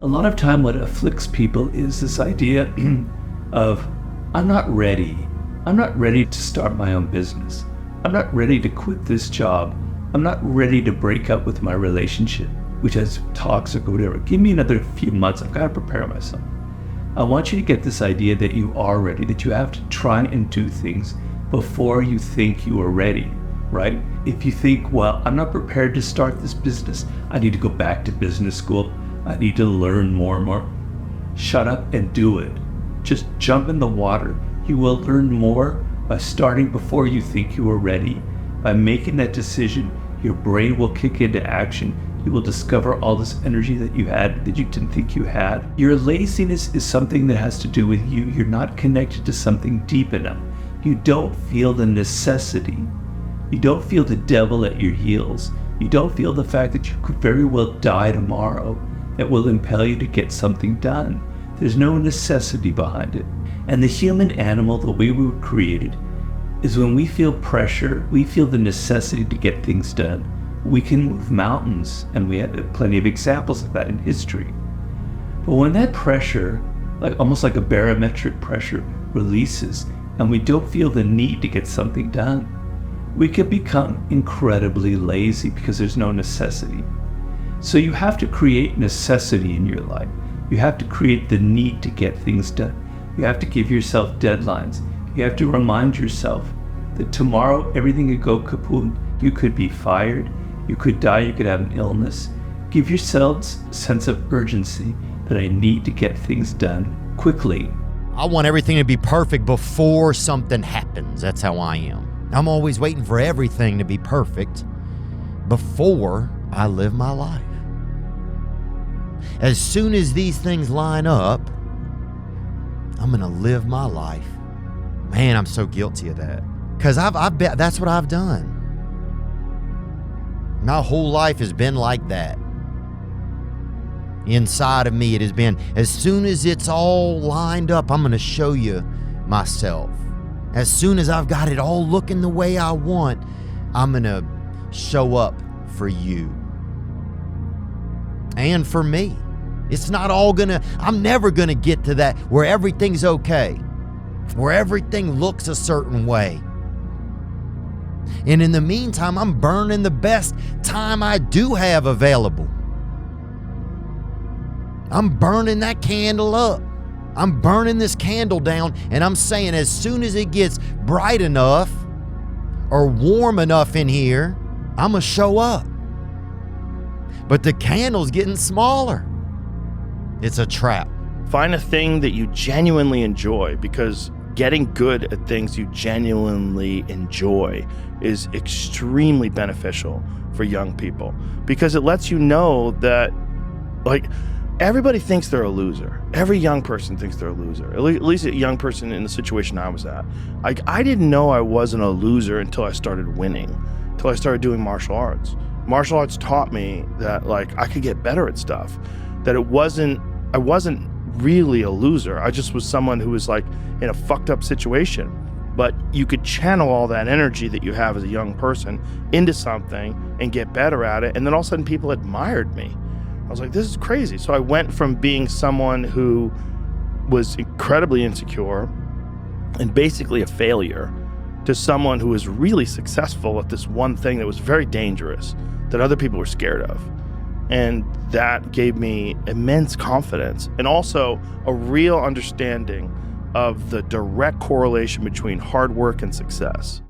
A lot of time what afflicts people is this idea of, I'm not ready. I'm not ready to start my own business. I'm not ready to quit this job. I'm not ready to break up with my relationship, which is toxic or whatever. Give me another few months. I've got to prepare myself. I want you to get this idea that you are ready, that you have to try and do things before you think you are ready, right? If you think, well, I'm not prepared to start this business. I need to go back to business school. I need to learn more and more. Shut up and do it. Just jump in the water. You will learn more by starting before you think you are ready. By making that decision, your brain will kick into action. You will discover all this energy that you had that you didn't think you had. Your laziness is something that has to do with you. You're not connected to something deep enough. You don't feel the necessity. You don't feel the devil at your heels. You don't feel the fact that you could very well die tomorrow. That will impel you to get something done. There's no necessity behind it. And the human animal, the way we were created, is when we feel pressure, we feel the necessity to get things done. We can move mountains, and we have plenty of examples of that in history. But when that pressure, almost like a barometric pressure, releases, and we don't feel the need to get something done, we can become incredibly lazy because there's no necessity. So you have to create necessity in your life. You have to create the need to get things done. You have to give yourself deadlines. You have to remind yourself that tomorrow everything could go kaput. You could be fired. You could die. You could have an illness. Give yourselves a sense of urgency that I need to get things done quickly. I want everything to be perfect before something happens. That's how I am. I'm always waiting for everything to be perfect before I live my life. As soon as these things line up, I'm going to live my life. Man, I'm so guilty of that. Because I've bet that's what I've done. My whole life has been like that. Inside of me, it has been, as soon as it's all lined up, I'm going to show you myself. As soon as I've got it all looking the way I want, I'm going to show up for you. And for me. It's not all I'm never gonna get to that where everything's okay, where everything looks a certain way. And in the meantime, I'm burning the best time I do have available. I'm burning that candle up. I'm burning this candle down, and I'm saying as soon as it gets bright enough or warm enough in here, I'm gonna show up. But the candle's getting smaller. It's a trap. Find a thing that you genuinely enjoy, because getting good at things you genuinely enjoy is extremely beneficial for young people, because it lets you know that, everybody thinks they're a loser. Every young person thinks they're a loser. At least a young person in the situation I was at. I didn't know I wasn't a loser until I started winning, until I started doing martial arts. Martial arts taught me that I could get better at stuff, that I wasn't really a loser. I just was someone who was in a fucked up situation. But you could channel all that energy that you have as a young person into something and get better at it. And then all of a sudden people admired me. I was like, this is crazy. So I went from being someone who was incredibly insecure and basically a failure to someone who was really successful at this one thing that was very dangerous, that other people were scared of. And that gave me immense confidence and also a real understanding of the direct correlation between hard work and success.